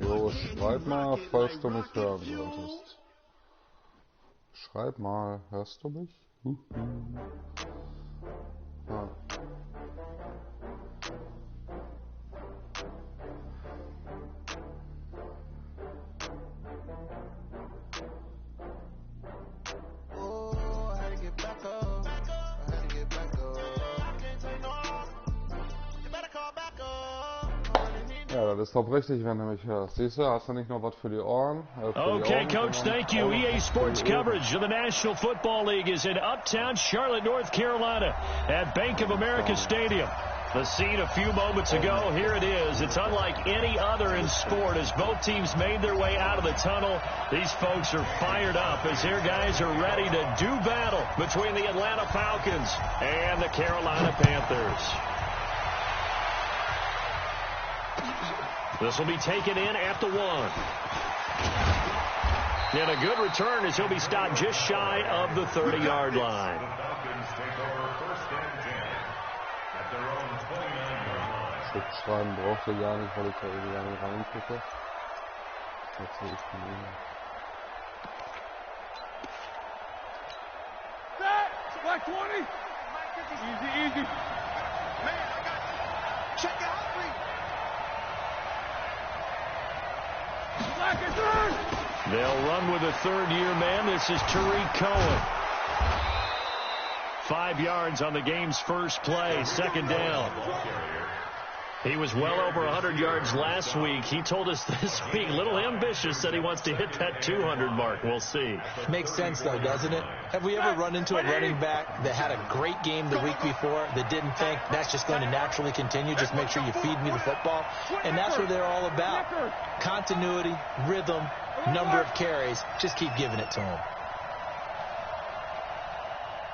Jo, schreib mal, falls du mich hören solltest. Schreib mal, hörst du mich? Ja. Ja, das ist doch richtig, wenn du mich hörst. Siehst du, hast du nicht noch was für die Ohren? Okay, Coach, thank you. EA Sports coverage of the National Football League is in uptown Charlotte, North Carolina at Bank of America Stadium. The scene a few moments ago, here it is. It's unlike any other in sport as both teams made their way out of the tunnel. These folks are fired up as their guys are ready to do battle between the Atlanta Falcons and the Carolina Panthers. This will be taken in at the 1. And a good return as he'll be stopped just shy of the 30-yard line. Schreiben braucht ihr gar nicht, weil ich da irgendwie gar nicht reingucke. Jetzt sehe ich die Linie. Black 20! Easy, easy. Man, I got you. Check out 3. Black is third! They'll run with a third-year man. This is Tariq Cohen. 5 yards on the game's first play, second down. He was well over 100 yards last week. He told us this week, a little ambitious, that he wants to hit that 200 mark. We'll see. Makes sense, though, doesn't it? Have we ever run into a running back that had a great game the week before that didn't think that's just going to naturally continue? Just make sure you feed me the football. And that's what they're all about. Continuity, rhythm, number of carries. Just keep giving it to him.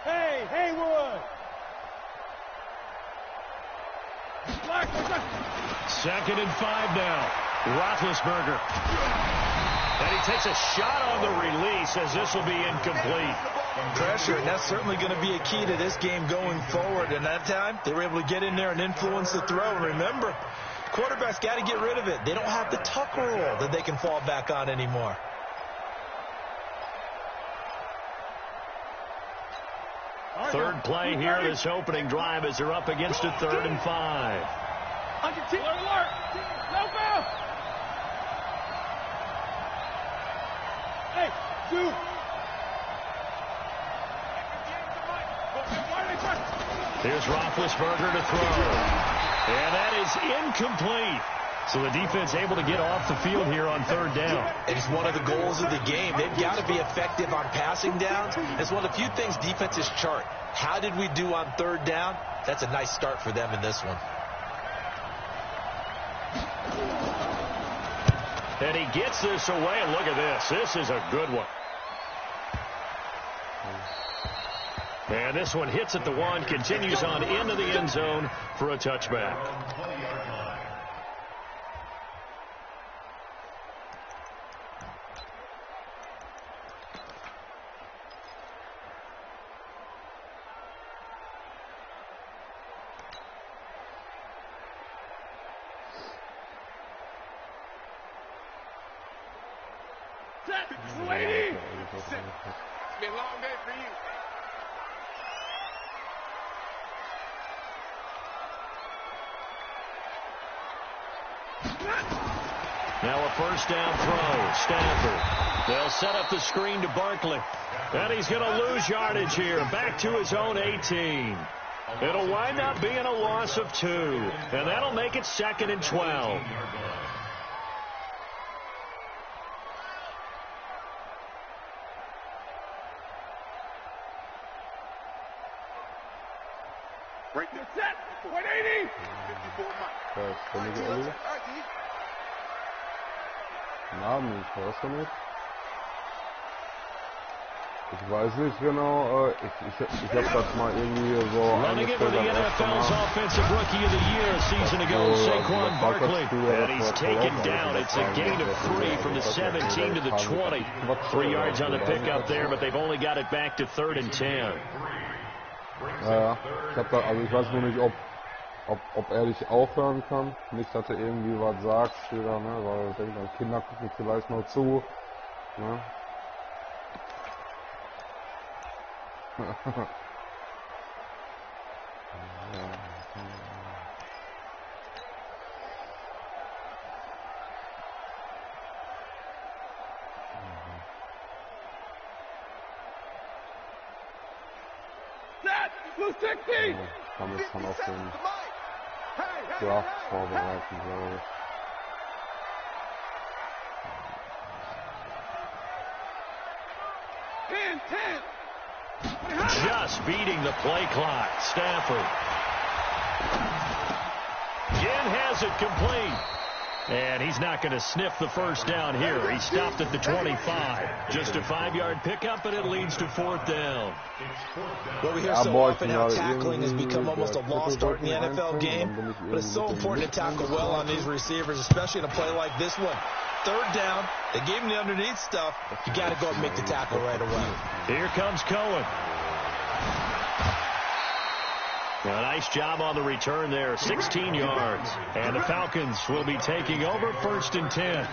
Hey, Haywood! Second and 5 now. Roethlisberger. And he takes a shot on the release as this will be incomplete. Pressure, and that's certainly going to be a key to this game going forward. And that time, they were able to get in there and influence the throw. And remember, quarterbacks got to get rid of it. They don't have the tuck rule that they can fall back on anymore. Third play here, this opening drive as they're up against a 3rd and 5. Alert! No foul! Hey, shoot! Here's Roethlisberger to throw. And that is incomplete. So the defense able to get off the field here on 3rd down. It's one of the goals of the game. They've got to be effective on passing downs. It's one of the few things defenses chart. How did we do on 3rd down? That's a nice start for them in this one. And he gets this away, and look at this. This is a good one. And this one hits at the 1, continues on into the end zone for a touchback. Lady! It's been a long day for you. Now a first down throw. Stafford. They'll set up the screen to Barkley. And he's going to lose yardage here. Back to his own 18. It'll wind up being a loss of 2, and that'll make it 2nd and 12. Break the set. 180. Namen, hörst du nicht? Ich weiß nicht genau, ich hab das mal irgendwie so running it with the NFL's Offensive Rookie of the Year a season ago, Saquon Barkley. And he's taken down. It's a gain of 3 from the 17 to the 20. 3 yards on the pickup there, but they've only got it back to 3rd and 10. Ja, ich weiß nur nicht, ob er dich aufhören kann. Nicht, dass du irgendwie was sagst wieder, ne? Weil ich denke, Kinder gucken vielleicht noch zu. Ne? Kann mich schon auf den Draft vorbereiten, glaube ich. Just beating the play clock. Stafford. Again has it complete. And he's not going to sniff the first down here. He stopped at the 25. Just a 5-yard pickup, and it leads to 4th down. Well, we hear so often how tackling has become almost a lost art in the NFL game, but it's so important to tackle well on these receivers, especially in a play like this one. 3rd down, they gave him the underneath stuff. You got to go and make the tackle right away. Here comes Cohen. A nice job on the return there, 16 yards. And the Falcons will be taking over 1st and 10.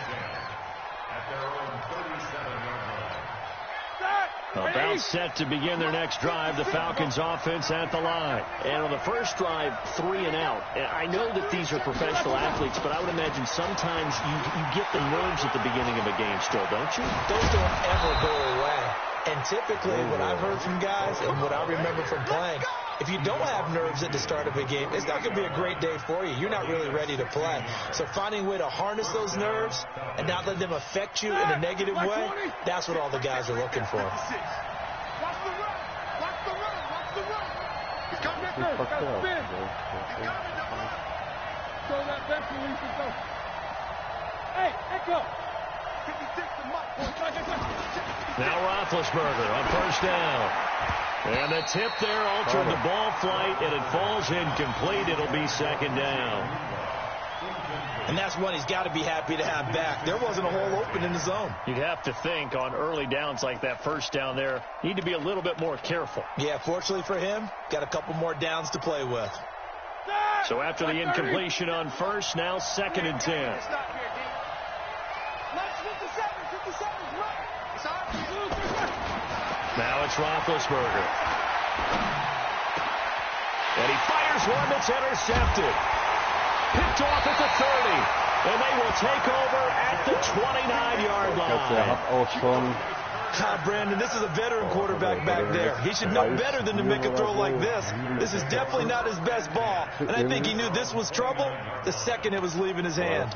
About set to begin their next drive, the Falcons offense at the line. And on the first drive, 3 and out. And I know that these are professional athletes, but I would imagine sometimes you get the nerves at the beginning of a game still, don't you? Those don't ever go away. And typically what I've heard from guys and what I remember from playing, if you don't have nerves at the start of a game, it's not going to be a great day for you. You're not really ready to play. So finding a way to harness those nerves and not let them affect you in a negative way, that's what all the guys are looking for. Watch the run. Watch the run. Watch the run. He's coming back there. Got to spin. So that best release is go. Hey, Echo. 56 to Mike. Now Roethlisberger on first down. And the tip there altered the ball flight, and it falls incomplete. It'll be 2nd down. And that's one he's got to be happy to have back. There wasn't a hole open in the zone. You'd have to think on early downs like that first down there, need to be a little bit more careful. Yeah, fortunately for him, got a couple more downs to play with. So after the incompletion on first, now 2nd and 10. Now it's Roethlisberger. And he fires one that's intercepted. Picked off at the 30. And they will take over at the 29-yard line. Brandon, this is a veteran quarterback back there. He should know better than to make a throw like this. This is definitely not his best ball. And I think he knew this was trouble the second it was leaving his hand.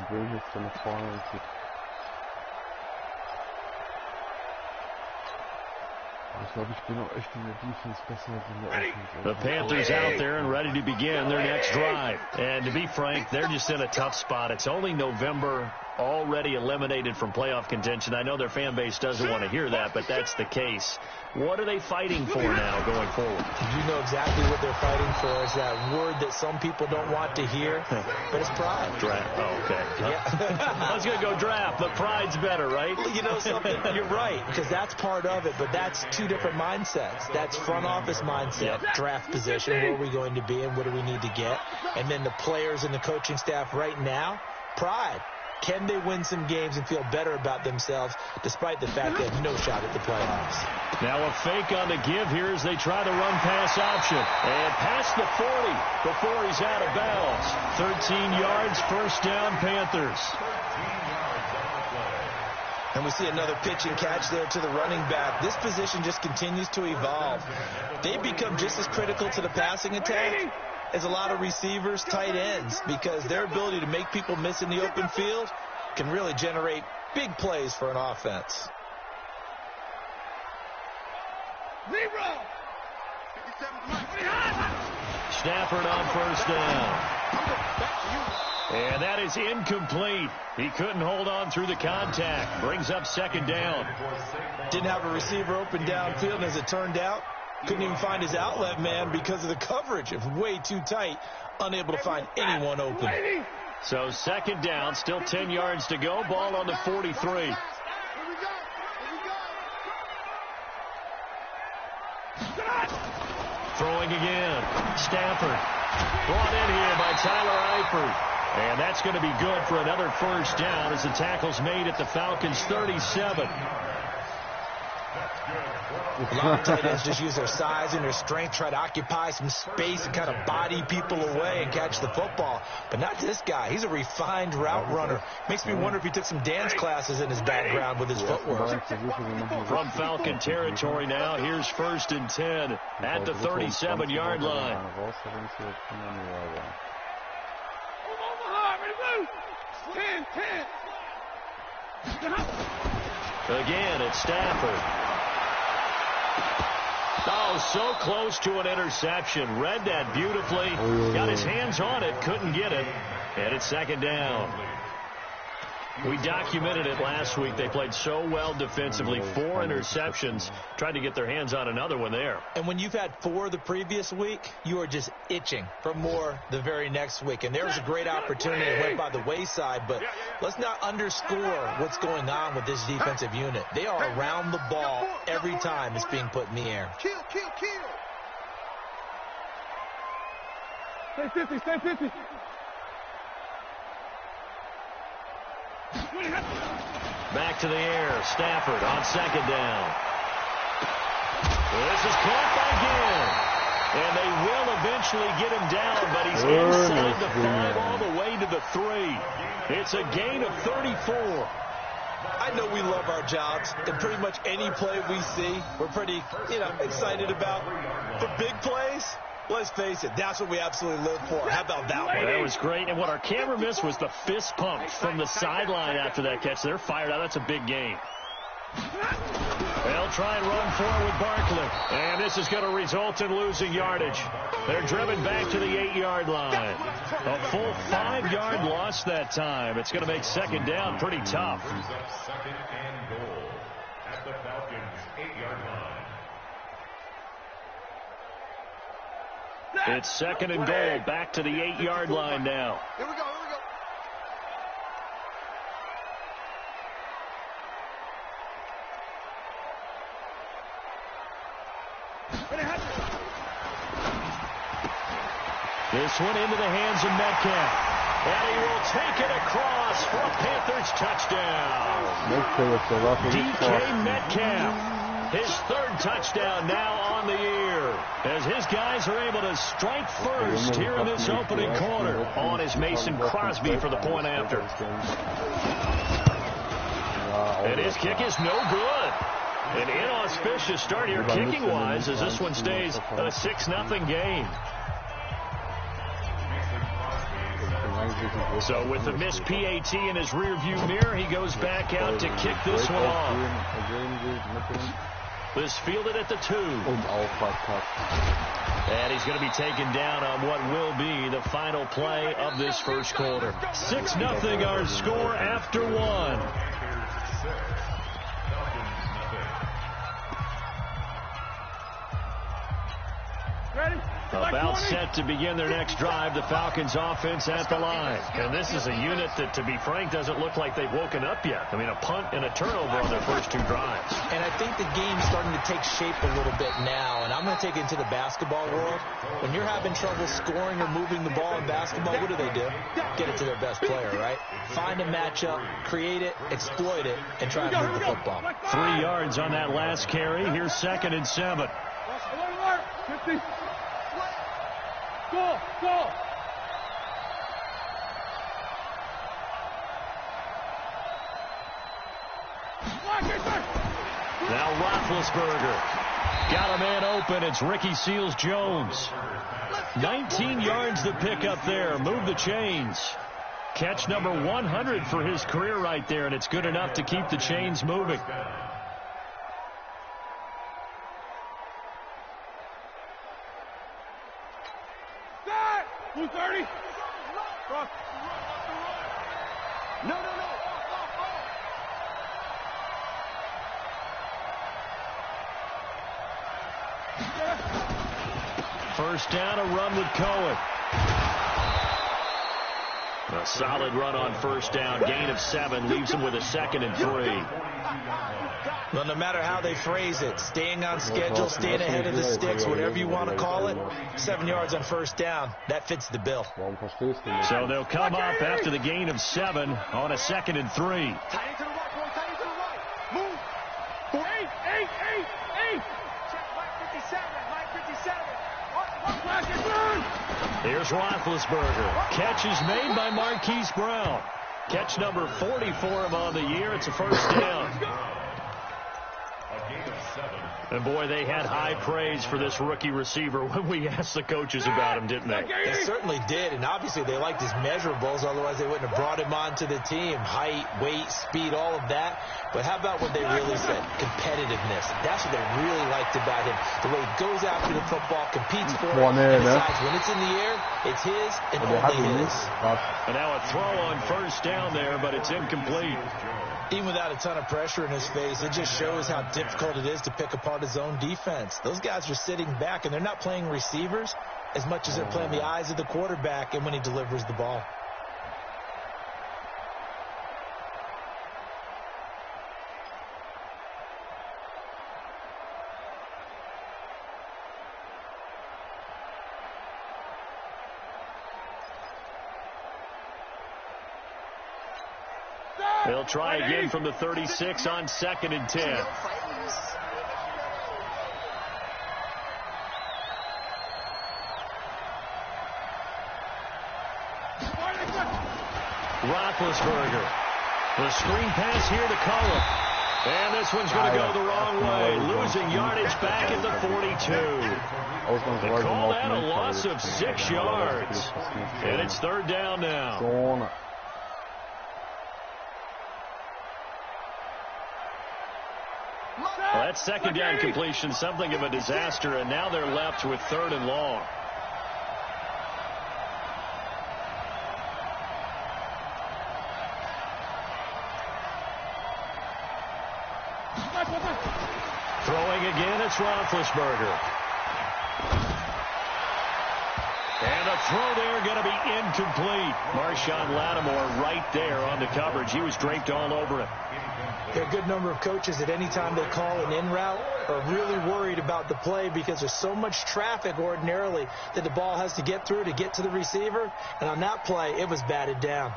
The Panthers out there and ready to begin their next drive. And to be frank, they're just in a tough spot. It's only November, already eliminated from playoff contention. I know their fan base doesn't want to hear that, but that's the case. What are they fighting for now going forward? You know exactly what they're fighting for. It's that word that some people don't want to hear, but it's pride. Draft. Oh, okay. Yeah. I was going to go draft, but pride's better, right? You know something? You're right, because that's part of it, but that's two different mindsets. That's front office mindset, draft position, where are we going to be and what do we need to get? And then the players and the coaching staff right now, pride. Can they win some games and feel better about themselves despite the fact they have no shot at the playoffs? Now a fake on the give here as they try to run pass option. And past the 40 before he's out of bounds. 13 yards, first down, Panthers. And we see another pitch and catch there to the running back. This position just continues to evolve. They've become just as critical to the passing attack as a lot of receivers, tight ends, because their ability to make people miss in the open field can really generate big plays for an offense. Stafford on first down. And that is incomplete. He couldn't hold on through the contact. Brings up second down. Didn't have a receiver open downfield, and as it turned out, couldn't even find his outlet man because of the coverage. It was way too tight, unable to find anyone open. So second down, still 10 yards to go. Ball on the 43. Throwing again. Stafford. Brought in here by Tyler Eifert. And that's going to be good for another first down as the tackle's made at the Falcons' 37. A lot of tight ends just use their size and their strength, try to occupy some space and kind of body people away and catch the football. But not this guy. He's a refined route runner. Makes me wonder if he took some dance classes in his background with his footwork. From Falcon territory now, here's first and 10 at the 37-yard line. Again, it's Stafford. Oh, so close to an interception. Read that beautifully. Got his hands on it, couldn't get it. And it's second down. We documented it last week. They played so well defensively. 4 interceptions. Tried to get their hands on another one there. And when you've had 4 the previous week, you are just itching for more the very next week. And there was a great opportunity. It went by the wayside. But let's not underscore what's going on with this defensive unit. They are around the ball every time it's being put in the air. Kill. Stay 50. Back to the air. Stafford on second down. This is caught by Gill. And they will eventually get him down, but he's inside the 5 all the way to the 3. It's a gain of 34. I know we love our jobs, and pretty much any play we see, we're pretty, excited about. But big plays, let's face it, that's what we absolutely live for. How about that one? That was great. And what our camera missed was the fist pump from the sideline after that catch. They're fired out. That's a big gain. They'll try and run for it with Barkley. And this is going to result in losing yardage. They're driven back to the 8-yard line. A full 5-yard loss that time. It's going to make second down pretty tough. Second and goal at the Falcons' 8-yard line. It's second and goal, back to the 8-yard line now. Here we go. This one into the hands of Metcalf. And he will take it across for a Panthers touchdown. DK Metcalf. His 3rd touchdown now on the year, as his guys are able to strike first here in this opening quarter. On is Mason Crosby for the point after. And his kick is no good. An inauspicious start here kicking-wise as this one stays a 6-0 game. So with the missed PAT in his rearview mirror, he goes back out to kick this one off. This fielded at the 2. And he's going to be taken down on what will be the final play of this first quarter. 6-0 our score after 1. About set to begin their next drive, the Falcons offense at the line. And this is a unit that, to be frank, doesn't look like they've woken up yet. I mean, a punt and a turnover on their first 2 drives. And I think the game's starting to take shape a little bit now. And I'm going to take it into the basketball world. When you're having trouble scoring or moving the ball in basketball, what do? Get it to their best player, right? Find a matchup, create it, exploit it, and try to move the football. 3 yards on that last carry. Here's 2nd and 7. Go! Now Roethlisberger. Got a man open. It's Ricky Seals-Jones. 19 yards to pick up there. Move the chains. Catch number 100 for his career right there, and it's good enough to keep the chains moving. Blue 30. No. First down, a run with Cohen. A solid run on first down. Gain of 7 leaves him with a 2nd and 3. Well, no matter how they phrase it, staying on schedule, staying ahead of the sticks, whatever you want to call it, 7 yards on first down, that fits the bill. So they'll come up after the gain of 7 on a 2nd and 3. Tight to the right, boy. Tight to the right. Move. 8. Check Mike 57. Mike 57. Here's Roethlisberger. Catch is made by Marquise Brown. Catch number 40 for him on the year. It's a first down. And, boy, they had high praise for this rookie receiver when we asked the coaches about him, didn't they? They certainly did, and obviously they liked his measurables. Otherwise, they wouldn't have brought him onto the team. Height, weight, speed, all of that. But how about what they really said? Competitiveness. That's what they really liked about him. The way he goes after the football, competes for it, and decides when it's in the air, it's his and only his. And now a throw on first down there, but it's incomplete. Even without a ton of pressure in his face, it just shows how difficult it is to pick apart his own defense. Those guys are sitting back, and they're not playing receivers as much as they're playing the eyes of the quarterback and when he delivers the ball. They'll try again from the 36 on 2nd and 10. Roethlisberger. The screen pass here to Cullen. And this one's going to go the wrong way. Losing yardage back at the 42. They call that a loss of 6 yards. And it's 3rd down now. Well, that 2nd down completion, something of a disaster, and now they're left with 3rd and long. Throwing again, it's Roethlisberger. And a throw there going to be incomplete. Marshawn Lattimore right there on the coverage. He was draped all over it. There are a good number of coaches at any time they call an in route are really worried about the play because there's so much traffic ordinarily that the ball has to get through to get to the receiver. And on that play, it was batted down.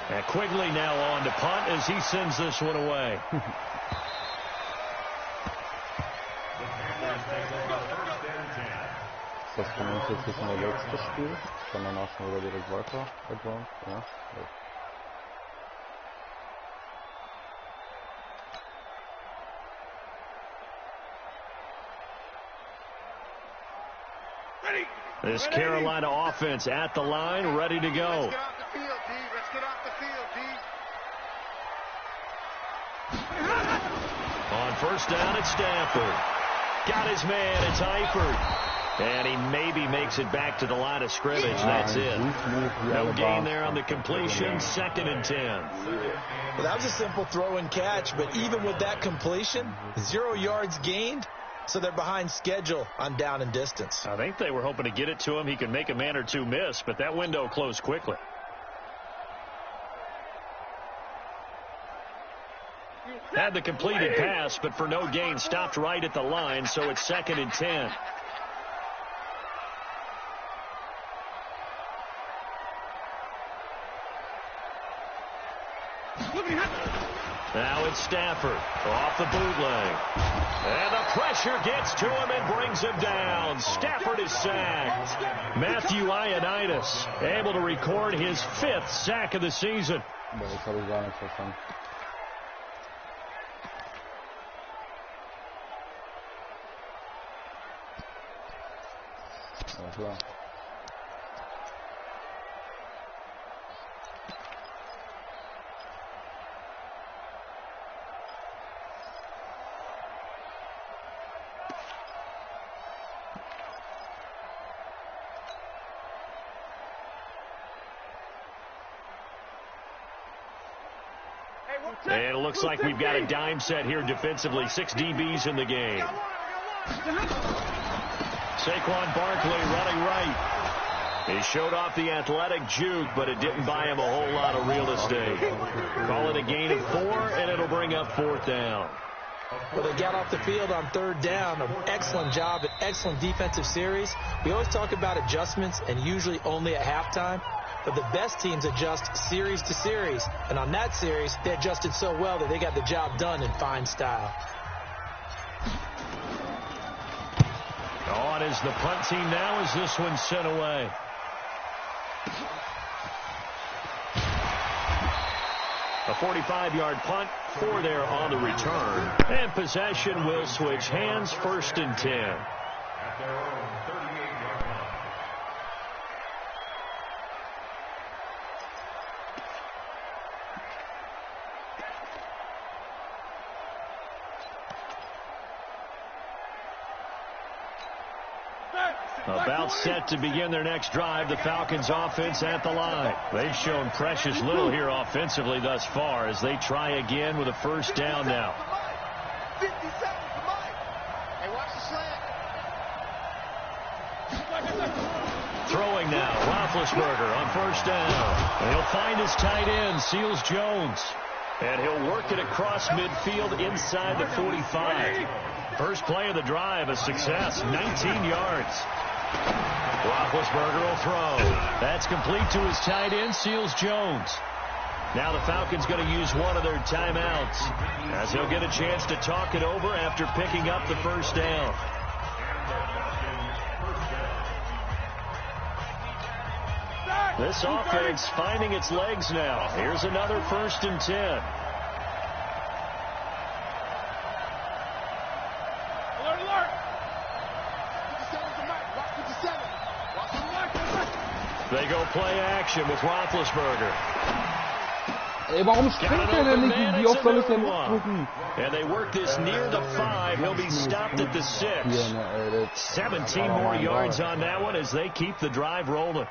And Quigley now on to punt as he sends this one away. Ist das 45 in der letzte Spiel? Kann danach schon wieder direkt weiter advance? Ja. This Carolina offense at the line, ready to go. Let's get off the field, D. Let's get off the field, D. On first down, it's Stafford. Got his man, it's Eifert. And he maybe makes it back to the line of scrimmage. That's it. No gain there on the completion. 2nd and 10. Well, that was a simple throw and catch, but even with that completion, 0 yards gained, so they're behind schedule on down and distance. I think they were hoping to get it to him. He could make a man or two miss, but that window closed quickly. Had the completed pass, but for no gain, stopped right at the line, so it's 2nd and 10. Now it's Stafford off the bootleg. And the pressure gets to him and brings him down. Stafford is sacked. Matthew Ioannidis able to record his 5th sack of the season. Boah, das habe ich gar nicht verstanden. Ja, klar. And it looks like we've got a dime set here defensively. 6 DBs in the game. Saquon Barkley running right. He showed off the athletic juke, but it didn't buy him a whole lot of real estate. Call it a gain of 4, and it'll bring up 4th down. Well, they got off the field on 3rd down. An excellent job, an excellent defensive series. We always talk about adjustments, and usually only at halftime. But the best teams adjust series to series. And on that series, they adjusted so well that they got the job done in fine style. On is the punt team now as this one's sent away. A 45-yard punt, 4 there on the return. And possession will switch hands, 1st and 10. At their own 38-yard line. About set to begin their next drive, the Falcons offense at the line. They've shown precious little here offensively thus far as they try again with a 1st down now. 57 for Mike. Hey, watch the slant. Throwing now, Roethlisberger on 1st down. And he'll find his tight end, Seals Jones. And he'll work it across midfield inside the 45. First play of the drive, a success, 19 yards. Roethlisberger will throw. That's complete to his tight end, Seals Jones. Now the Falcons going to use one of their timeouts as he'll get a chance to talk it over after picking up the 1st down. This offense finding its legs now. Here's another 1st and 10. They go play action with Roethlisberger. Ey, warum springt er denn nicht? Wie oft soll ich denn drücken? And they work this near the 5. He'll be stopped at the 6. 17 more yards on that one as they keep the drive rolling.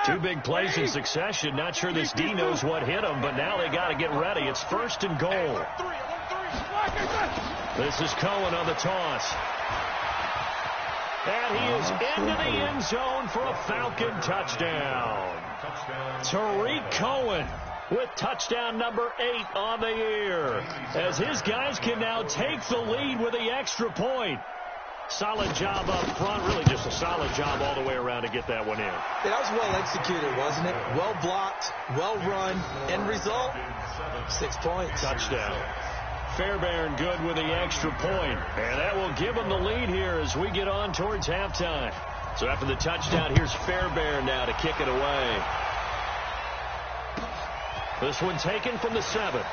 Two big plays in succession. Not sure this D knows what hit him, but now they got to get ready. It's 1st and goal. This is Cohen on the toss. And he is into the end zone for a Falcon touchdown. Tariq Cohen with touchdown number 8 on the year, as his guys can now take the lead with the extra point. Solid job up front, really just a solid job all the way around to get that one in. Yeah, that was well executed, wasn't it? Well blocked, well run. End result, 6 points. Touchdown. Fairbairn good with the extra point, and that will give them the lead here as we get on towards halftime. So after the touchdown, here's Fairbairn now to kick it away. This one taken from the 7.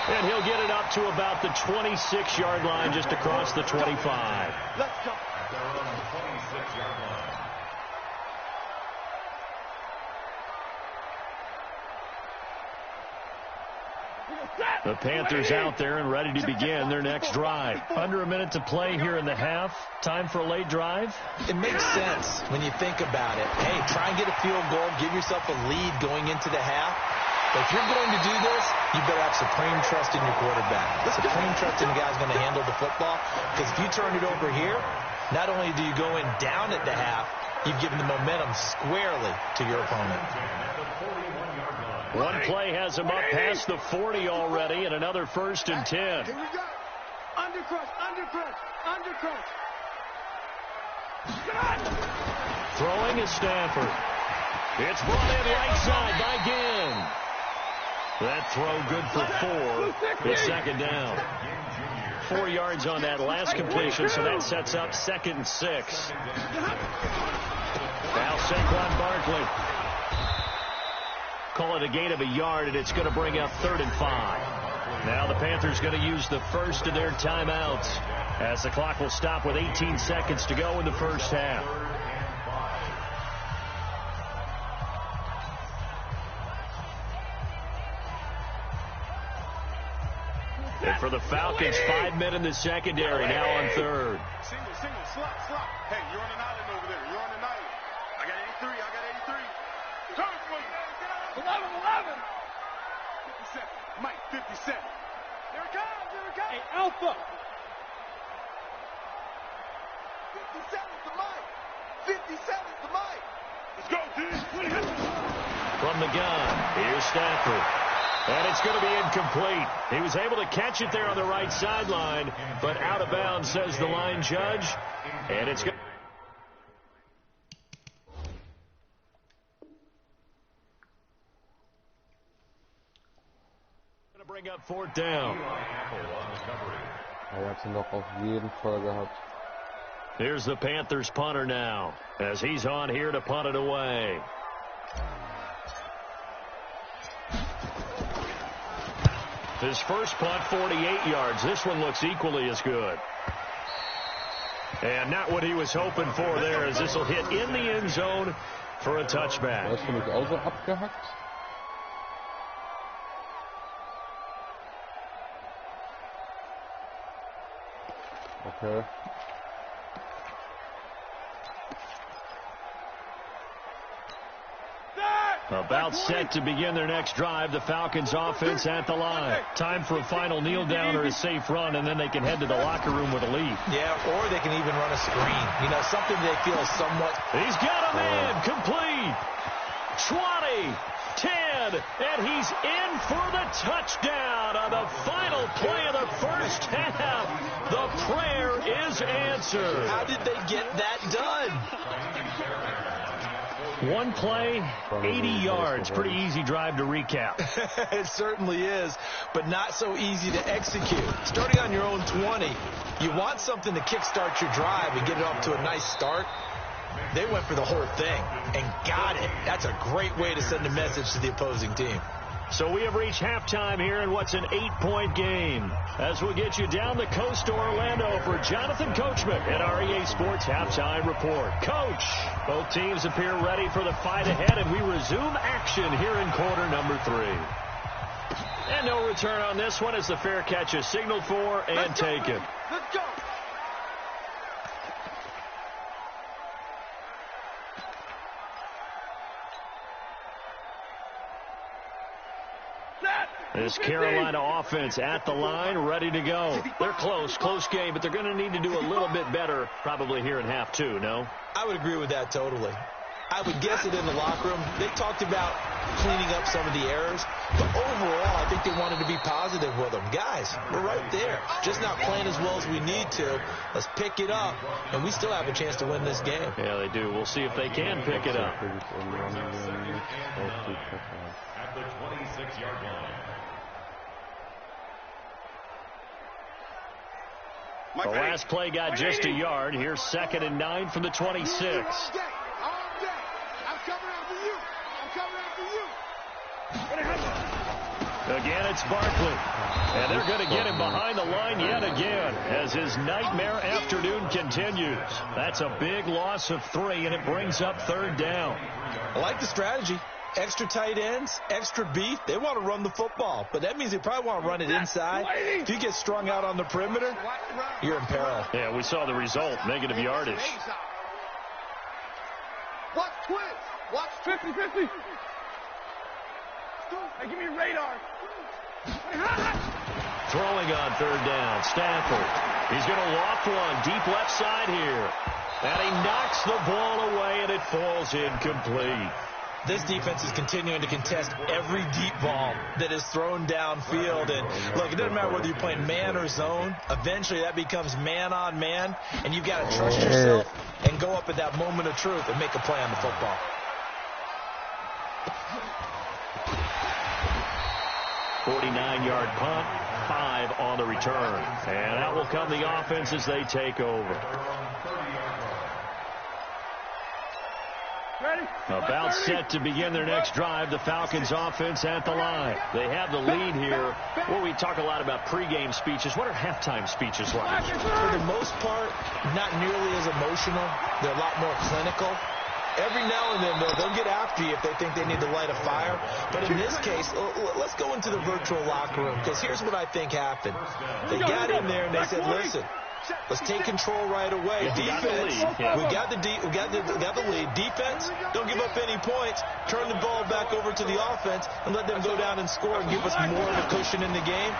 And he'll get it up to about the 26-yard line, just across the 25. Let's go. At their own 26-yard line. The Panthers out there and ready to begin their next drive. Under a minute to play here in the half. Time for a late drive. It makes sense when you think about it. Hey, try and get a field goal. Give yourself a lead going into the half. But if you're going to do this, you better have supreme trust in your quarterback. Supreme trust in the guy's going to handle the football. Because if you turn it over here, not only do you go in down at the half, you've given the momentum squarely to your opponent. One play has him up past the 40 already, and another 1st and 10. Here we go. Undercrush, undercrush, undercrush. Throwing is Stafford. It's brought in right side by Ginn. That throw good for 4. It's second down. 4 yards on that last completion, so that sets up 2nd and 6. Now Saquon Barkley. Call it a gain of a yard, and it's going to bring up 3rd and 5. Now the Panthers going to use the first of their timeouts as the clock will stop with 18 seconds to go in the first half. And for the Falcons, 5 men in the secondary, now on 3rd. Single, slot. Hey, you're on an island over there. You're on an island. I got 83. Turn, please. 11. 57. Mike, 57. Here it comes. Hey, Alpha. 57's the Mike. 57's the Mike. Let's go, dude. From the gun, here's Stafford. And it's going to be incomplete. He was able to catch it there on the right sideline, but out of bounds, says the line judge. And it's going to bring up 4th down. Er hat ihn doch auf jeden Fall gehabt. Here's the Panthers punter now, as he's on here to punt it away. His first punt, 48 yards. This one looks equally as good. And not what he was hoping for there, as this will hit in the end zone for a touchback. Das finde ich auch so abgehackt. Okay. About set to begin their next drive. The Falcons offense at the line. Time for a final kneel down or a safe run, and then they can head to the locker room with a lead. Yeah, or they can even run a screen. You know, something they feel is somewhat... He's got a man. Complete. 20, 10, and he's in for the touchdown on the final play of the first half. The prayer is answered. How did they get that done? One play, 80 yards. Pretty easy drive to recap. It certainly is, but not so easy to execute. Starting on your own 20, you want something to kickstart your drive and get it off to a nice start. They went for the whole thing and got it. That's a great way to send a message to the opposing team. So we have reached halftime here in what's an 8-point game. As we'll get you down the coast to Orlando for Jonathan Coachman at our EA Sports Halftime Report. Coach, both teams appear ready for the fight ahead, and we resume action here in quarter number 3. And no return on this one as the fair catch is signaled for and taken. Let's go. This Carolina offense at the line, ready to go. They're close game, but they're going to need to do a little bit better probably here in half 2, no? I would agree with that totally. I would guess it in the locker room. They talked about cleaning up some of the errors, but overall, I think they wanted to be positive with them. Guys, we're right there. Just not playing as well as we need to. Let's pick it up, and we still have a chance to win this game. Yeah, they do. We'll see if they can pick it up. At the 26-yard line. The last play got just a yard. Here's 2nd and 9 from the 26. All day. I'm coming after you. Again, it's Barkley. And they're going to get him behind the line yet again as his nightmare afternoon continues. That's a big loss of 3, and it brings up 3rd down. I like the strategy. Extra tight ends, extra beef. They want to run the football, but that means they probably want to run it inside. If you get strung out on the perimeter, you're in peril. Yeah, we saw the result, negative yardage. Watch twins. Watch 50-50. Hey, give me a radar. Throwing on 3rd down, Stafford. He's going to loft one deep left side here. And he knocks the ball away, and it falls incomplete. This defense is continuing to contest every deep ball that is thrown downfield. And look, it doesn't matter whether you're playing man or zone. Eventually that becomes man on man, and you've got to trust yourself and go up at that moment of truth and make a play on the football. .49-yard punt, 5 on the return. And out will come the offense as they take over. About set to begin their next drive, the Falcons offense at the line. They have the lead here. Well, we talk a lot about pregame speeches. What are halftime speeches like? For the most part, not nearly as emotional. They're a lot more clinical. Every now and then, they'll get after you if they think they need to light a fire. But in this case, let's go into the virtual locker room, because here's what I think happened. They got in there and they said, listen, let's take control right away. Defense, we got the lead. Defense, don't give up any points. Turn the ball back over to the offense and let them go down and score and give us more of a cushion in the game.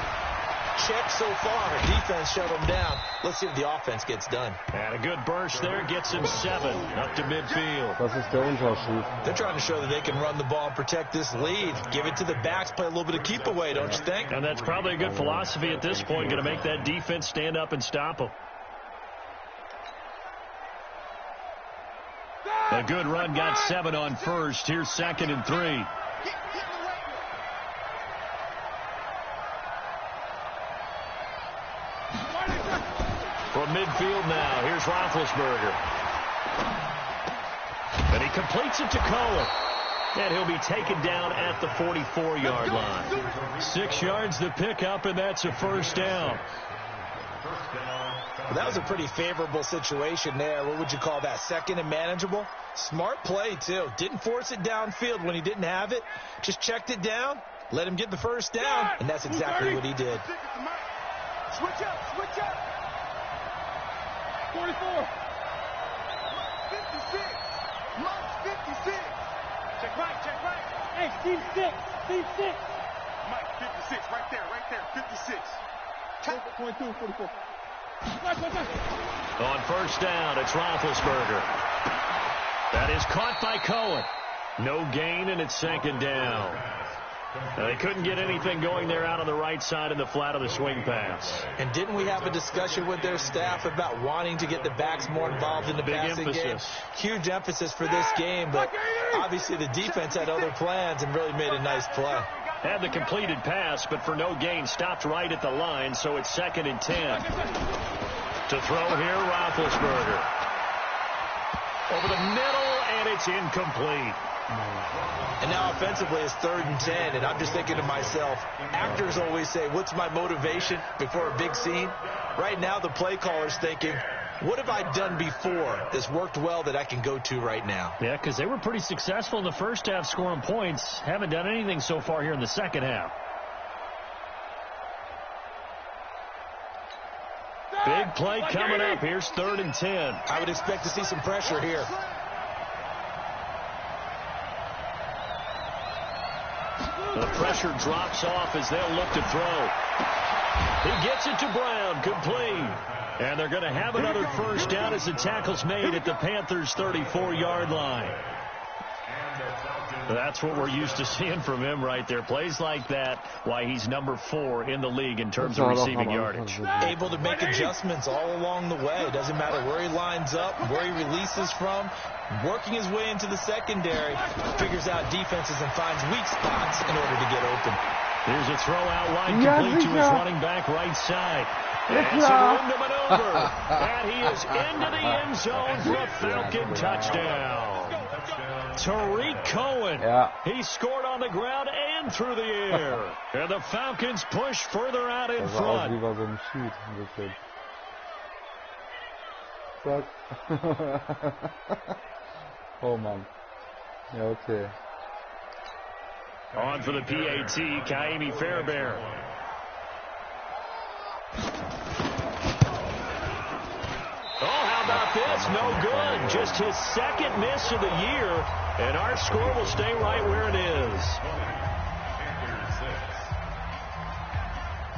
Check so far. Defense shut them down. Let's see if the offense gets done. And a good burst there gets him 7 up to midfield. Das ist der Unterschied. They're trying to show that they can run the ball and protect this lead. Give it to the backs, play a little bit of keep away, don't you think? And that's probably a good philosophy at this point, going to make that defense stand up and stop them. A good run got 7 on first. Here's 2nd and 3. From midfield now, here's Roethlisberger. And he completes it to Cohen. And he'll be taken down at the 44-yard line. 6 yards the pickup, and that's a first down. Well, that was a pretty favorable situation there. What would you call that? 2nd and manageable? Smart play, too. Didn't force it downfield when he didn't have it. Just checked it down, let him get the first down, and that's exactly what he did. Switch up, switch up. 44. 56. Mike's 56. Check right. Hey, Steve 6. Mike, 56, right there, 56. 22, 44. On first down, it's Roethlisberger. That is caught by Cohen. No gain, and it's 2nd down. They couldn't get anything going there out on the right side in the flat of the swing pass. And didn't we have a discussion with their staff about wanting to get the backs more involved in the passing game? Huge emphasis for this game, but obviously the defense had other plans and really made a nice play. Had the completed pass, but for no gain, stopped right at the line, so it's 2nd and 10. To throw here, Roethlisberger. Over the middle, and it's incomplete. And now offensively it's 3rd and 10, and I'm just thinking to myself, actors always say, what's my motivation before a big scene? Right now the play caller's thinking, what have I done before that's worked well that I can go to right now? Yeah, because they were pretty successful in the first half scoring points. Haven't done anything so far here in the second half. Big play coming up. Here's 3rd and 10. I would expect to see some pressure here. The pressure drops off as they'll look to throw. He gets it to Brown, complete. And they're going to have another first down as the tackle's made at the Panthers' 34-yard line. That's what we're used to seeing from him right there. Plays like that, why he's number 4 in the league in terms of receiving yardage. Able to make adjustments all along the way. Doesn't matter where he lines up, where he releases from. Working his way into the secondary, figures out defenses and finds weak spots in order to get open. Here's a throw out wide, complete to his running back right side. It's a room to maneuver. And he is into the end zone for a Falcon touchdown. Tariq Cohen. Yeah. He scored on the ground and through the air. And the Falcons push further out in front. Lieber so ein Sheet ein bisschen. Zack. Oh Mann. Ja, okay. On for the PAT, Kaimi Fairbairn. Oh, how about this? No good. Just his 2nd miss of the year. And our score will stay right where it is.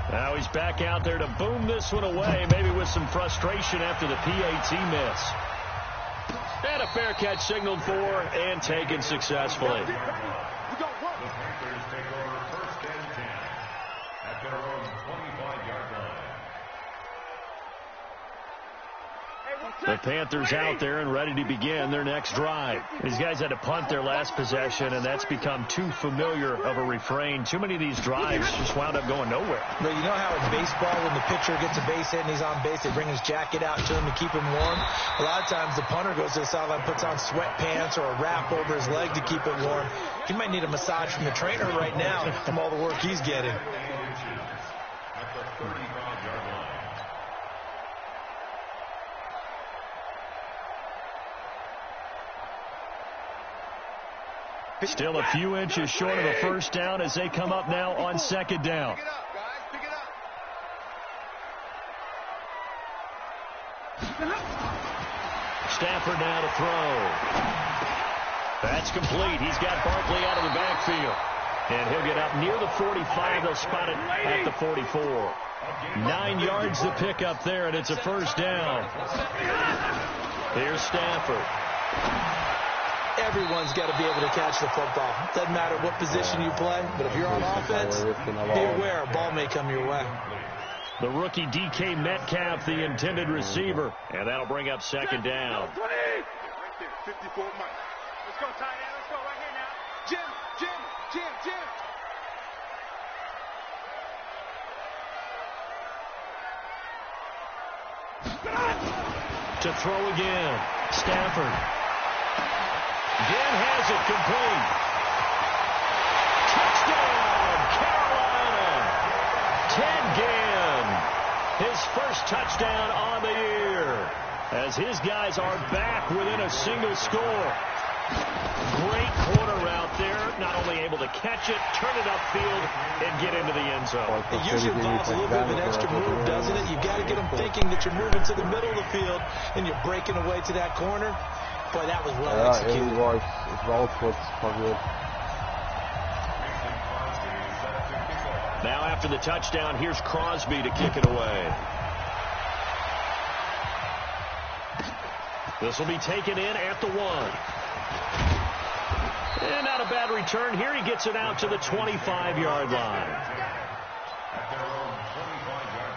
Now he's back out there to boom this one away, maybe with some frustration after the PAT miss. And a fair catch signaled for and taken successfully. The Panthers take over 1st and 10 at their own 25-yard line. The Panthers out there and ready to begin their next drive. These guys had to punt their last possession, and that's become too familiar of a refrain. Too many of these drives just wound up going nowhere. But you know how in baseball, when the pitcher gets a base hit and he's on base, they bring his jacket out to him to keep him warm? A lot of times the punter goes to the sideline, puts on sweatpants or a wrap over his leg to keep it warm. He might need a massage from the trainer right now from all the work he's getting. At the 35-yard line. Still a few inches short of a first down as they come up now on 2nd down. Pick it up, guys. Pick it up. Stafford now to throw. That's complete. He's got Barkley out of the backfield. And he'll get up near the 45. They'll spot it at the 44. 9 yards to pick up there, and it's a first down. Here's Stafford. Everyone's got to be able to catch the football. Doesn't matter what position you play, but if you're on offense, be aware a ball may come your way. The rookie DK Metcalf, the intended receiver, and that'll bring up 2nd down. Right there, 54 Mike. Let's go, tight end. Let's go right here now. Jim. To throw again. Stafford. Again has it complete. Touchdown, Carolina. Ted Ginn, his first touchdown on the year, as his guys are back within a single score. Great corner route there, not only able to catch it, turn it upfield, and get into the end zone. It usually involves a little bit of an extra move, doesn't it? You've got to get them thinking that you're moving to the middle of the field and you're breaking away to that corner. Boy, that was well executed. Now after the touchdown, here's Crosby to kick it away. This will be taken in at the 1. And not a bad return here. He gets it out to the 25-yard line. At their own 25-yard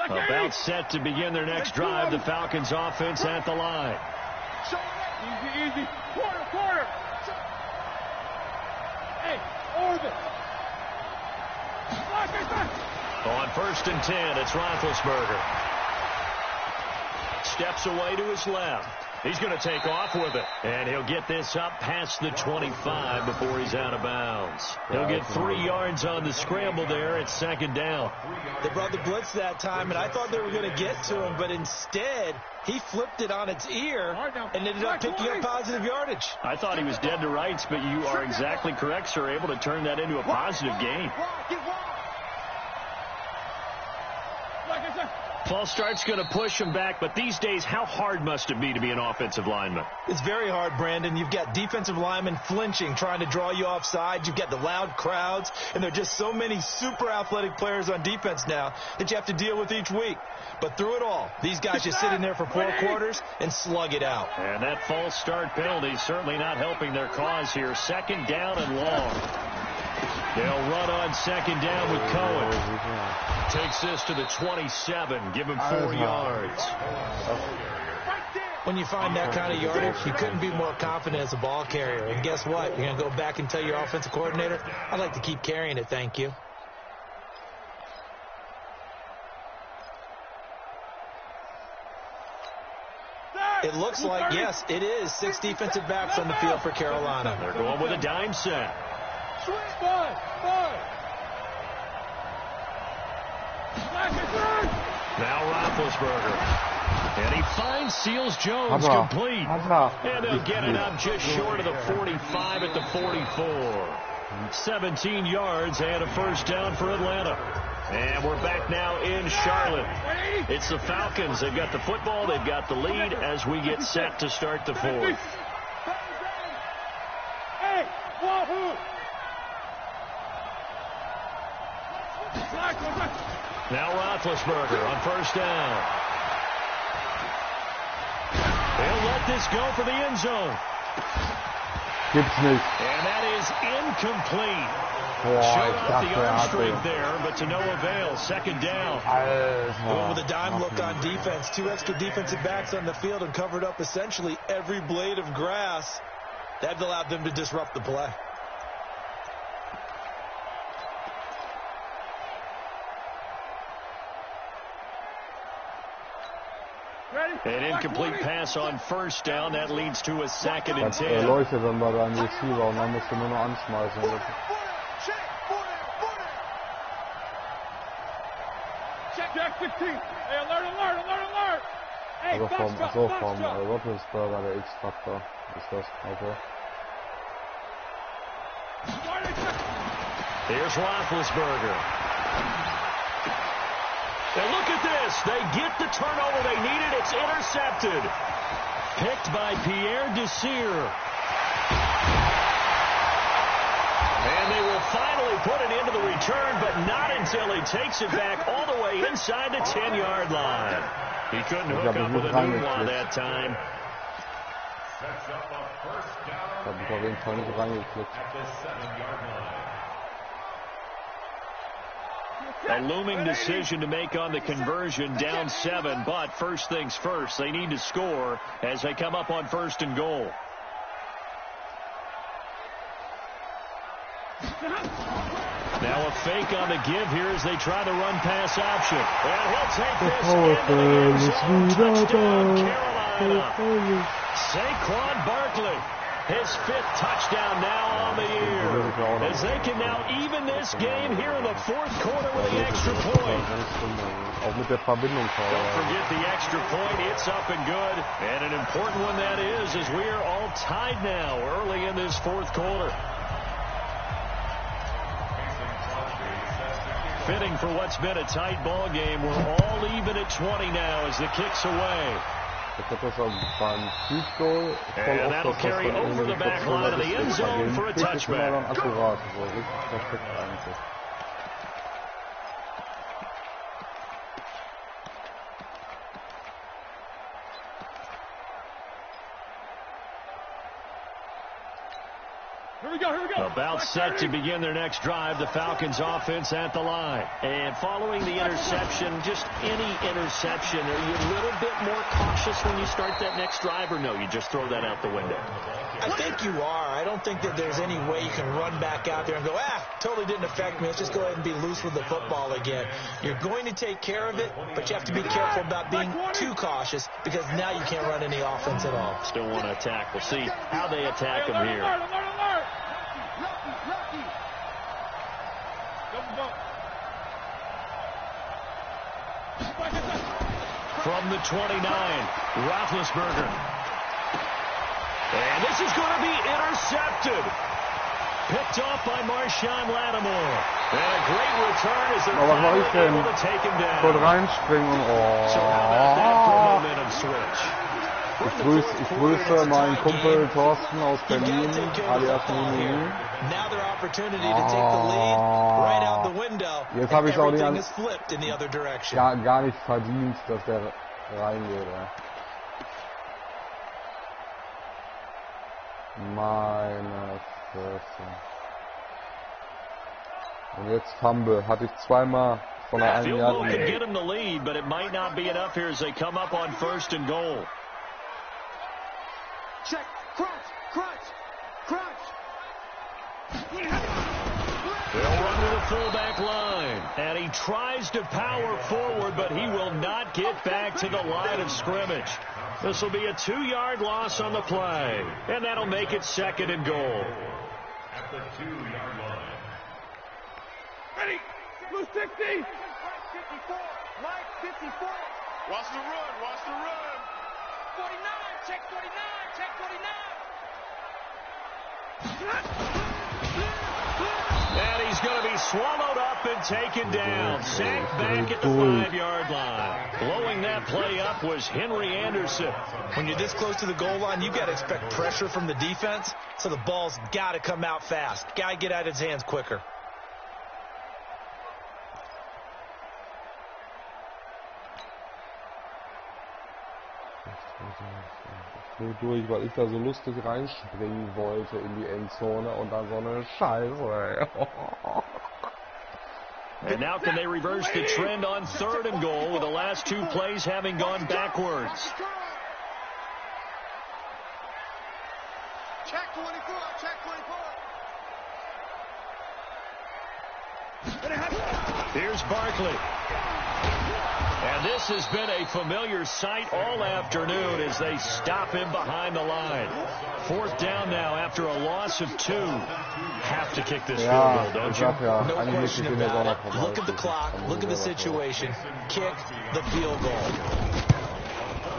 line. About set to begin their next drive. The Falcons offense at the line. Easy. Quarter. Hey, orbit. On 1st and 10, it's Roethlisberger. Steps away to his left. He's going to take off with it. And he'll get this up past the 25 before he's out of bounds. He'll get 3 yards on the scramble there at 2nd down. They brought the blitz that time, and I thought they were going to get to him, but instead he flipped it on its ear and ended up picking up positive yardage. I thought he was dead to rights, but you are exactly correct, sir. Able to turn that into a positive gain. False start's going to push him back, but these days, how hard must it be to be an offensive lineman? It's very hard, Brandon. You've got defensive linemen flinching, trying to draw you off sides. You've got the loud crowds, and there are just so many super athletic players on defense now that you have to deal with each week. But through it all, these guys just sit in there for 4 quarters and slug it out. And that false start penalty certainly not helping their cause here. 2nd down and long. They'll run on 2nd down with Cohen. Takes this to the 27. Give him 4 yards. When you find that kind of yardage, you couldn't be more confident as a ball carrier. And guess what? You're going to go back and tell your offensive coordinator, I'd like to keep carrying it, thank you. It looks like, yes, it is 6 defensive backs on the field for Carolina. They're going with a dime set. Now Roethlisberger. And he finds Seals-Jones complete. And they'll get it up just short of the 45 at the 44. 17 yards and a first down for Atlanta. And we're back now in Charlotte. It's the Falcons. They've got the football. They've got the lead as we get set to start the 4th. Hey, Wahoo! Now Roethlisberger on first down. They'll let this go for the end zone. Gibt's nicht. And that is incomplete. Boah, Showed ich off the dachte, arm er strength hatte. there, but to no avail. Second down. Going with a dime look on defense. 2 extra defensive backs on the field and covered up essentially every blade of grass. That allowed them to disrupt the play. An incomplete pass on first down. That leads to a second and Das 10. leuchtet dann bei deinem Receiver und dann musst du nur noch anschmeißen. Check 16. Hey, alert. Hey, Also vom box drop. Roethlisberger, der X-Factor ist das. Okay. Here's Roethlisberger. And look at this. They get the turnover they needed. It's intercepted. Picked by Pierre Desir. And they will finally put it into the return, but not until he takes it back all the way inside the 10-yard line. He couldn't hook up with a new one that time. Sets up a first down Ich habe mich auf jeden Fall nicht reingeklickt. at the 7-yard line. A looming decision to make on the conversion, down 7, but first things first, they need to score as they come up on first and goal. Now a fake on the give here as they try the run pass option. And he'll take this into the end zone. Touchdown, Carolina. Saquon Barkley. His 5th touchdown now on the year. As they can now even this game here in the 4th quarter with the extra point. Auch mit der Verbindung. Don't forget the extra point. It's up and good. And an important one that is, as we are all tied now early in this 4th quarter. Fitting for what's been a tight ball game. We're all even at 20 now as the kick's away. And that'll carry over the back line of the end zone for a touchback. Here we go. About set to begin their next drive, the Falcons offense at the line. And following the interception, just any interception, are you a little bit more cautious when you start that next drive, or no, you just throw that out the window? I think you are. I don't think that there's any way you can run back out there and go, totally didn't affect me. Let's just go ahead and be loose with the football again. You're going to take care of it, but you have to be careful about being too cautious because now you can't run any offense at all. Still want to attack. We'll see how they attack them here. Lucky. Double bump. From the 29, Roethlisberger. And this is going to be intercepted. Picked off by Marshawn Lattimore. And a great return as they're finally able to take him down. Voll reinspringen. So how about that for a momentum switch? Ich grüße meinen Kumpel Thorsten aus Berlin, alias Mini. Now their opportunity to take the lead right out the window. Jetzt habe ich auch everything is flipped in the other direction. gar nicht verdient, dass der reingeht. Meine Fresse. Und jetzt Fumble. Hatte ich zweimal von der 1 Field goal could Yard. get them the lead, but it might not be enough here as they come up on first and goal. Check. Crunch. They'll run to the fullback line. And he tries to power forward, but he will not get back to the line of scrimmage. This will be a 2-yard loss on the play. And that'll make it second and goal. At the 2-yard line. Ready. Blue 60. Line 54. Watch the run. 49. Check 49. And he's going to be swallowed up and taken down. Sacked back at the 5-yard line. Blowing that play up was Henry Anderson. When you're this close to the goal line, you've got to expect pressure from the defense, so the ball's got to come out fast. Got to get out of his hands quicker. nur durch, weil ich da so lustig reinspringen wollte in die Endzone und dann so eine Scheiße, ey. And now can they reverse the trend on 3rd and goal with the last 2 plays having gone backwards? Check 24, check 24. Here's Barkley. And this has been a familiar sight all afternoon as they stop him behind the line. 4th down now after a loss of 2. Have to kick this field goal, don't you? No question about it. Look at the clock. Look at the situation. Kick the field goal.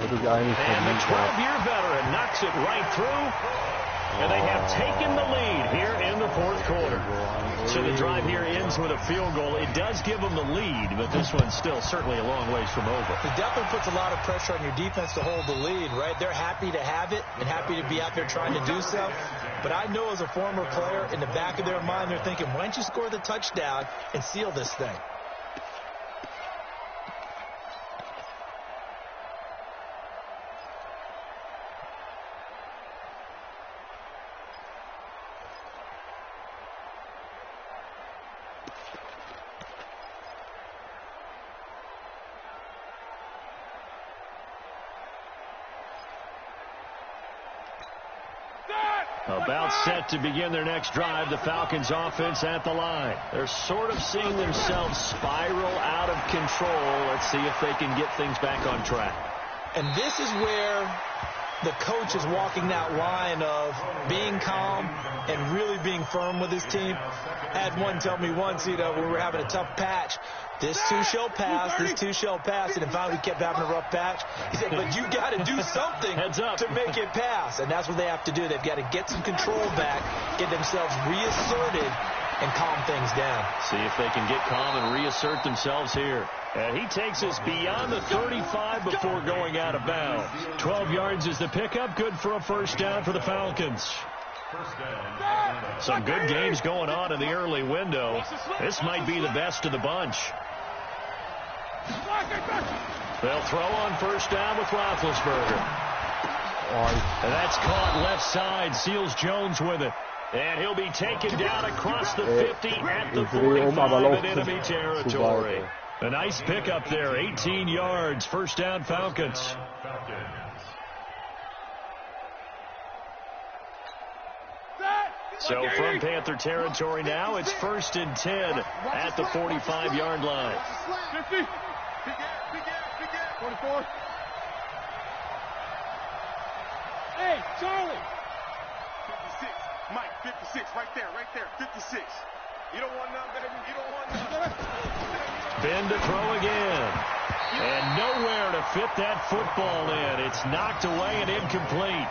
And the 12-year veteran knocks it right through. And they have taken the lead here in the 4th quarter. So the drive here ends with a field goal. It does give them the lead, but this one's still certainly a long ways from over. It definitely puts a lot of pressure on your defense to hold the lead, right? They're happy to have it and happy to be out there trying to do so. But I know as a former player, in the back of their mind, they're thinking, why don't you score the touchdown and seal this thing? About set to begin their next drive, the Falcons offense at the line. They're sort of seeing themselves spiral out of control. Let's see if they can get things back on track. And this is where the coach is walking that line of being calm and really being firm with his team. I had one tell me once, when we were having a tough patch, this too shall pass, this too shall pass, and then finally we kept having a rough patch. He said, but you got to do something to make it pass, and that's what they have to do. They've got to get some control back, get themselves reasserted, and calm things down. See if they can get calm and reassert themselves here. And he takes us beyond the 35 before going out of bounds. 12 yards is the pickup, good for a 1st down for the Falcons. Some good games going on in the early window. This might be the best of the bunch. They'll throw on 1st down with Roethlisberger. And that's caught left side. Seals-Jones with it. And he'll be taken down across the 50 at the 45 in enemy territory. A nice pickup there, 18 yards, 1st down Falcons. So from Panther territory now, it's 1st and 10 at the 45-yard line. 50. 44. Hey, Charlie. 56. Mike, 56. Right there. 56. You don't want none, baby. You don't want none. Ben to throw again. And nowhere to fit that football in. It's knocked away and incomplete.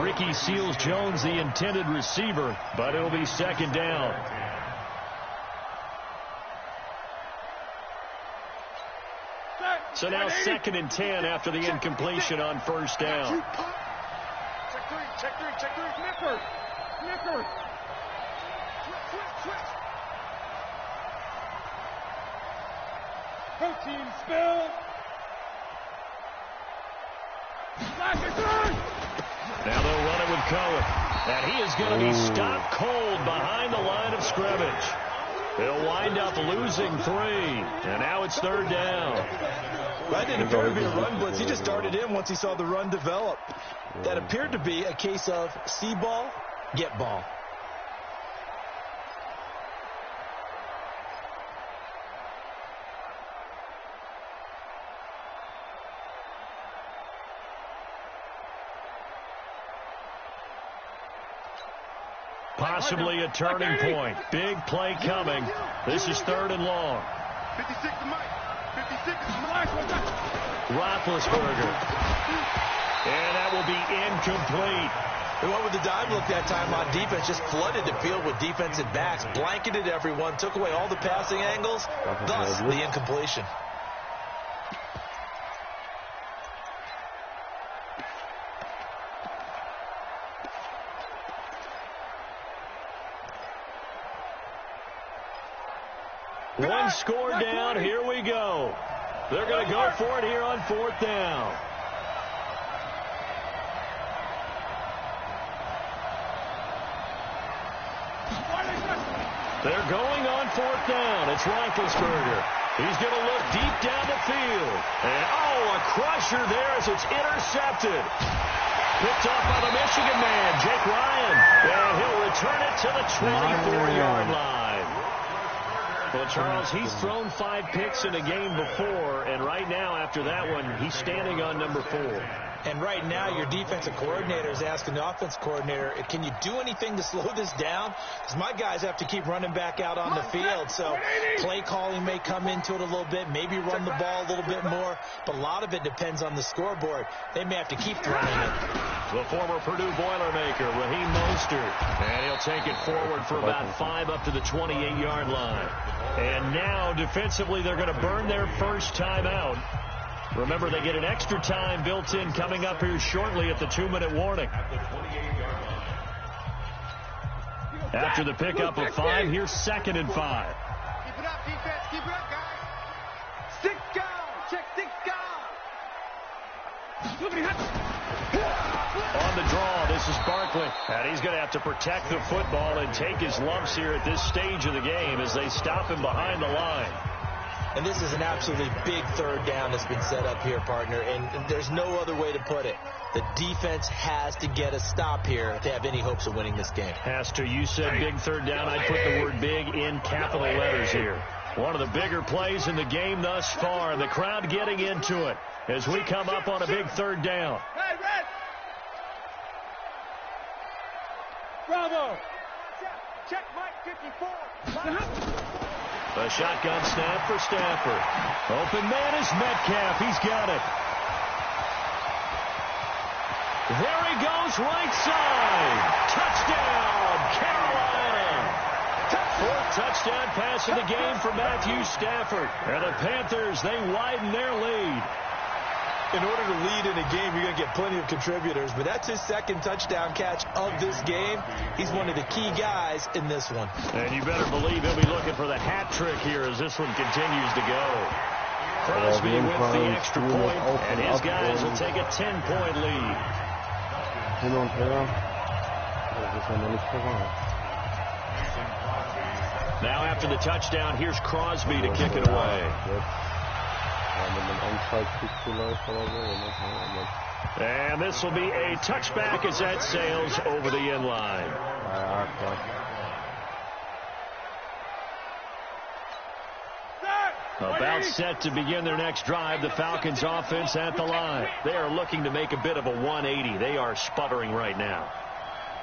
Ricky Seals-Jones, the intended receiver, but it'll be 2nd down. So now 2nd and 10 after the incompletion on 1st down. Check three. Nicker. Switch. Protein spill. Now they'll run it with Cohen. And he is going to be stopped cold behind the line of scrimmage. They'll wind up losing 3. And now it's 3rd down. That didn't appear to be a run blitz. He just started in once he saw the run develop. That appeared to be a case of see ball, get ball. Possibly a turning point. Big play coming. This is 3rd and long. 56 to Mike. 56 is Mike. Roethlisberger. And that will be incomplete. They went with the dive look that time on defense, just flooded the field with defensive backs, blanketed everyone, took away all the passing angles, thus the incompletion. One score down. Here we go. They're going to go for it here on 4th down. They're going on 4th down. It's Roethlisberger. He's going to look deep down the field. And, a crusher there as it's intercepted. Picked off by the Michigan man, Jake Ryan. And he'll return it to the 24-yard line. Well, Charles, he's thrown 5 picks in a game before, and right now, after that one, he's standing on number 4. And right now, your defensive coordinator is asking the offense coordinator, can you do anything to slow this down? Because my guys have to keep running back out on the field. So play calling may come into it a little bit, maybe run the ball a little bit more. But a lot of it depends on the scoreboard. They may have to keep throwing it. The former Purdue Boilermaker, Raheem Mostert. And he'll take it forward for about 5 up to the 28-yard line. And now, defensively, they're going to burn their first timeout. Remember, they get an extra time built in coming up here shortly at the 2-minute warning. After the pickup of 5, here's 2nd and 5. Keep it up, defense. Keep it up, guys. Stick down. Check, stick down. On the draw, this is Barkley. And he's going to have to protect the football and take his lumps here at this stage of the game as they stop him behind the line. And this is an absolutely big 3rd down that's been set up here, partner, and there's no other way to put it. The defense has to get a stop here if they have any hopes of winning this game. Has to. You said big 3rd down. I'd put the word big in capital letters here. One of the bigger plays in the game thus far. The crowd getting into it as we come up on a big 3rd down. Hey, Red. Bravo. Check Mike 54. A shotgun snap for Stafford. Open man is Metcalf. He's got it. There he goes, right side. Touchdown, Carolina. 4th touchdown pass of the game for Matthew Stafford. And the Panthers, they widen their lead. In order to lead in a game, you're going to get plenty of contributors, but that's his 2nd touchdown catch of this game. He's one of the key guys in this one. And you better believe he'll be looking for the hat trick here as this one continues to go. Crosby with the extra point, and his guys will take a 10-point lead. Now after the touchdown, here's Crosby to kick it away. And this will be a touchback as that sails over the end line. About set to begin their next drive, the Falcons offense at the line. They are looking to make a bit of a 180. They are sputtering right now.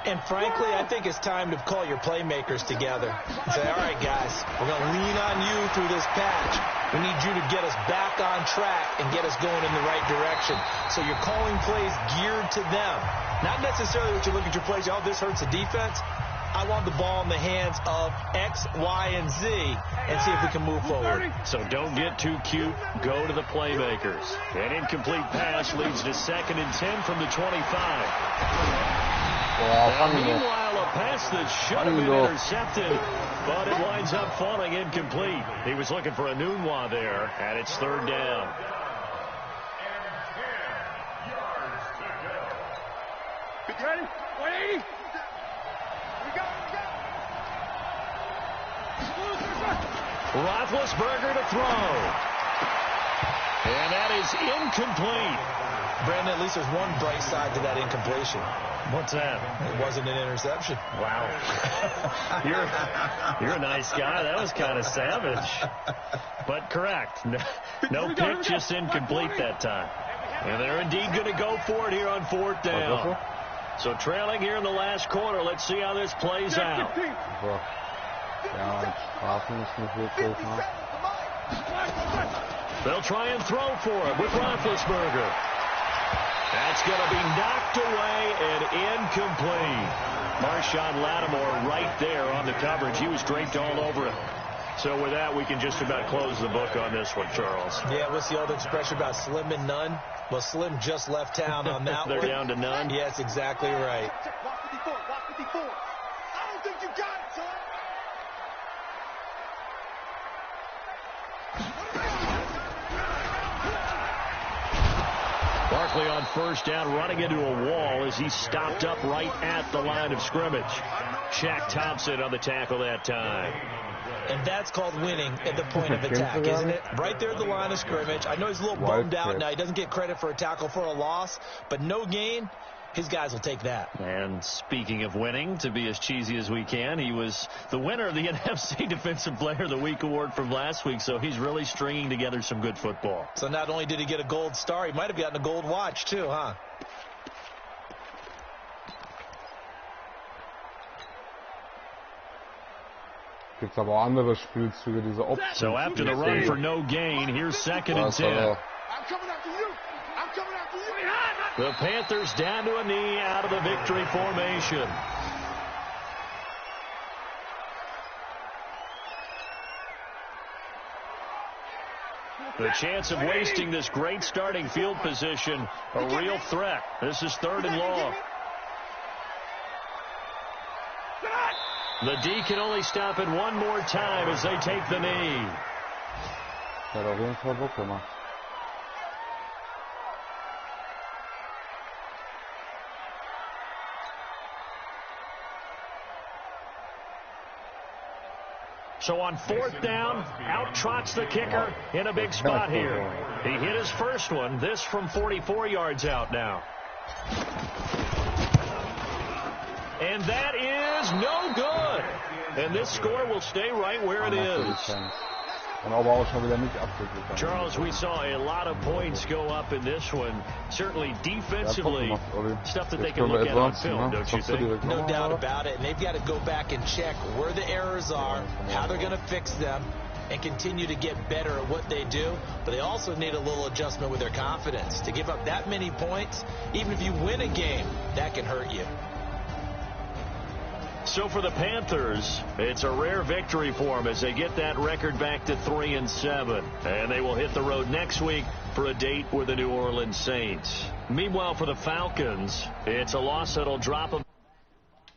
And frankly, I think it's time to call your playmakers together and say, all right, guys, we're going to lean on you through this patch. We need you to get us back on track and get us going in the right direction. So you're calling plays geared to them. Not necessarily what you look at your plays, oh, this hurts the defense. I want the ball in the hands of X, Y, and Z and see if we can move forward. So don't get too cute. Go to the playmakers. An incomplete pass leads to 2nd and 10 from the 25. Now, meanwhile, a pass that should have been intercepted, but it winds up falling incomplete. He was looking for a Nunwa there, and it's 3rd down. Ready? 180. Roethlisberger to throw. And that is incomplete. Brandon, at least there's one bright side to that incompletion. What's that? It wasn't an interception. Wow. You're a nice guy. That was kind of savage. But correct. No pick, just incomplete that time. And they're indeed going to go for it here on 4th down. So trailing here in the last quarter. Let's see how this plays out. They'll try and throw for it with Roethlisberger. That's going to be knocked away and incomplete. Marshawn Lattimore right there on the coverage. He was draped all over it. So with that, we can just about close the book on this one, Charles. Yeah, what's the old expression about slim and none? Well, Slim just left town on that They're one. down to none? Yes, exactly right. Walk 54, walk 54. I don't think you got it, son. Barkley on first down, running into a wall as he stopped up right at the line of scrimmage. Shaq Thompson on the tackle that time. And that's called winning at the point of attack, isn't it? Right there at the line of scrimmage. I know he's a little bummed out now. He doesn't get credit for a tackle for a loss, but no gain. His guys will take that. And speaking of winning, to be as cheesy as we can, he was the winner of the NFC Defensive Player of the Week award from last week, so he's really stringing together some good football. So not only did he get a gold star, he might have gotten a gold watch too, huh? Gibt's aber auch andere Spielzüge, diese Optionen. So after the run for no gain, here's 2nd and 10. I'm coming after you. I'm coming after you. The Panthers down to a knee out of the victory formation. The chance of wasting this great starting field position, a real threat. This is 3rd and long. The D can only stop it one more time as they take the knee. Hat auf jeden Fall Bock gemacht. So on 4th down, out trots the kicker in a big spot here. He hit his first one, this from 44 yards out now. And that is no good. And this score will stay right where it is. Charles, we saw a lot of points go up in this one. Certainly defensively, stuff that they can look at on film, don't you think? No doubt about it. And they've got to go back and check where the errors are, how they're going to fix them, and continue to get better at what they do. But they also need a little adjustment with their confidence. To give up that many points, even if you win a game, that can hurt you. So for the Panthers, it's a rare victory for them as they get that record back to 3-7. And they will hit the road next week for a date with the New Orleans Saints. Meanwhile, for the Falcons, it's a loss that'll drop them.